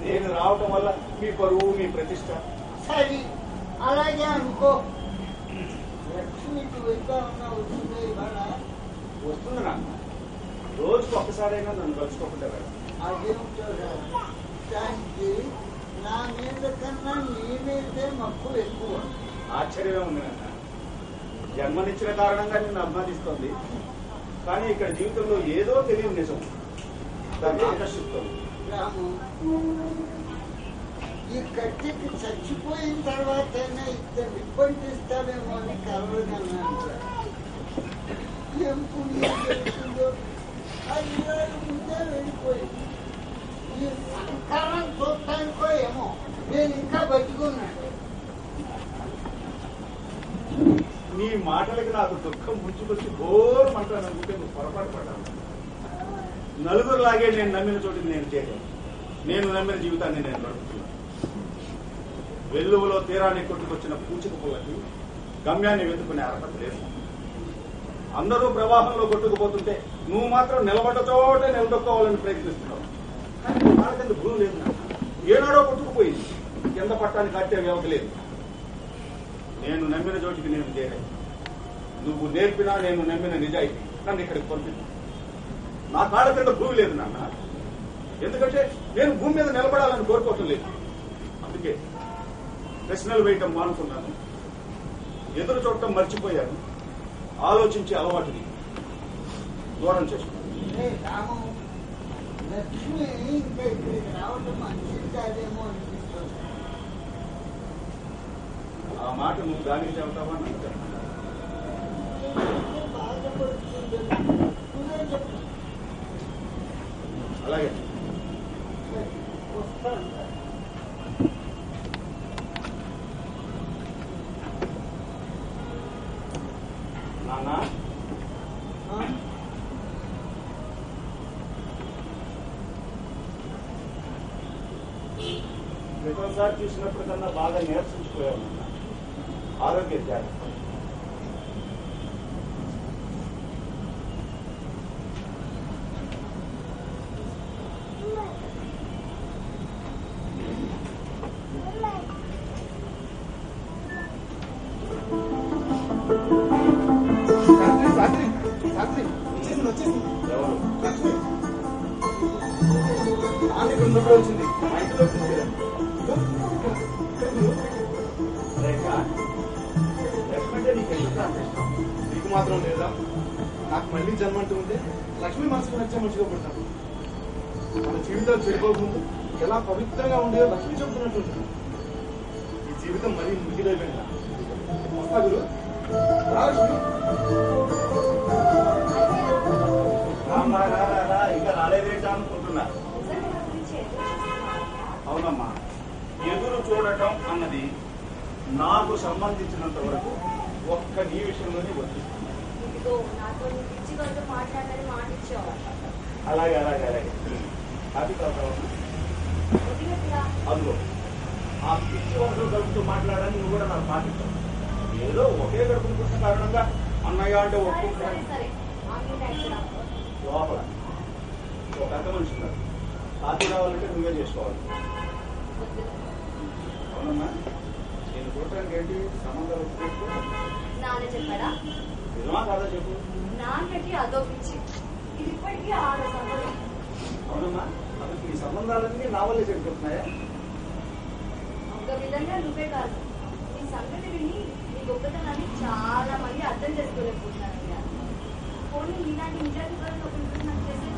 నేను రావటం వల్ల మీ పరువు మీ ప్రతిష్ట. సరే అలాగే అనుకో. లక్ష్మి వెళ్తామన్నా వస్తుందో ఇవాళ? వస్తుంది నాన్న. రోజుకు ఒక్కసారైనా నన్ను కలుసుకోకుండా వెళ్ళాలి. అదేమిటో దానికి నా మీద కన్నా నీ మీదే మక్కువ ఎక్కువ. ఆశ్చర్యమే ఉంది నాన్న. జన్మనిచ్చిన కారణంగా నిన్ను అభిమానిస్తోంది, కానీ ఇక్కడ జీవితంలో ఏదో తెలియని నిజం దాన్ని ఆకర్షిస్తోంది. రాము, ఈ కట్టికి చచ్చిపోయిన తర్వాత ఇద్దరు ఇబ్బందిస్తామేమో అని కలవదన్నాను. ఏం పుణ్యం చేస్తుందో అది ముందే వెళ్ళిపోయింది. ఈ సంకారం చూడటానికో ఏమో నేను ఇంకా బతుకున్నాను. నీ మాటలకి నాకు దుఃఖం ముంచుకొచ్చి బోర్ మంటాను అనుకుంటే నువ్వు పొరపాటు పడ్డాను. నలుగురులాగే నేను నమ్మిన చోటికి నేను చేయలేను. నేను నమ్మిన జీవితాన్ని నేను గడుపుతున్నాను. వెల్లువలో తీరాన్ని కొట్టుకొచ్చిన పూచిక పుల్లకి గమ్యాన్ని వెతుకునే అర్హత లేదు. అందరూ ప్రవాహంలో కొట్టుకుపోతుంటే నువ్వు మాత్రం నిలబడ్డ చోటే నిలదొక్కోవాలని ప్రయత్నిస్తున్నావు. కానీ వాళ్ళ కింద భూమి లేదు. ఏనాడో కొట్టుకుపోయింది. కింద పట్టానికి కట్టే వ్యవధ లేదు. నేను నమ్మిన చోటికి నేను చేరాను. నువ్వు నేర్పినా నేను నమ్మిన నిజాయితీ నన్ను ఇక్కడికి పంపింది. నా కాళ్ళ కింద భూమి లేదు నాన్న. ఎందుకంటే నేను భూమి మీద నిలబడాలని కోరుకోవటం లేదు. అందుకే ప్రశ్నలు వేయటం మానుకున్నాను. ఎదురు చూడటం మర్చిపోయాను. ఆలోచించే అలవాటుని దూరం చేసుకున్నాను. లక్ష్మి ఇంకా ఇక్కడికి రావటం మంచిది కాదేమో అనిపిస్తుంది. ఆ మాట నువ్వు దానికి చెబుతావా నాకు చెప్పాను. బాధపడుతుంది. నువ్వే చెప్పు. అలాగే వస్తాను. నాన్న, క్రితంసారి చూసినప్పుడు కన్నా బాగా నీరసించిపోయావు నాన్న. ఆరోగ్య జాగ్రత్త. వచ్చింది మా ఇంట్లో నీకు మాత్రం లేదా? నాకు మళ్ళీ జన్మంటూ ఉంటే లక్ష్మీ మనసుకు నచ్చే మనిషిగా పుట్టాను. మన జీవితాలు చెడిపోకముందు ఎలా పవిత్రంగా ఉండేదో లక్ష్మీ చెబుతున్నట్టు ఉంటుంది. ఈ జీవితం మరీ ముగిదైపోయిందా? వస్తా గురు. ఇంకా రాలేదేంటా అనుకుంటున్నా. అవునమ్మా, ఎదురు చూడటం అన్నది నాకు సంబంధించినంత వరకు ఒక్క నీ విషయంలోనే వర్తిస్తుంది. అలాగే అలాగే అలాగే అది కాదు. అందులో ఆ పిచ్చి వరకు గడుపుతూ మాట్లాడాలని నువ్వు కూడా నాకు పాటించావు. ఏదో ఒకే గడుపుకుంటున్న కారణంగా అన్నయ్య అంటే ఒప్పుకుంటాను. లోపల ఒక పెద్ద మనిషి ఉన్నారు. పార్టీ రావాలంటే నువ్వే చేసుకోవాలి. అవునమ్మా, నేను చూడటానికి ఏంటి సంబంధాలు చెప్పాడా? నిజమా కాదా చెప్పు. నాన్నకి అదో పిచ్చి. ఇది ఇప్పటికీ 6 సంవత్సరాలు. అవునమ్మా, అసలు ఈ సంబంధాలన్నీ నా వల్లే చెడిపోతున్నాయా? ఒక విధంగా నువ్వే కాదు, నీ సంగతి విని నీ గొప్పతనాన్ని చాలా మంది అర్థం చేసుకోలేకపోతున్నారయ్యా. పోనీ ఇలాంటి నిజాన్ని నాకు చేసే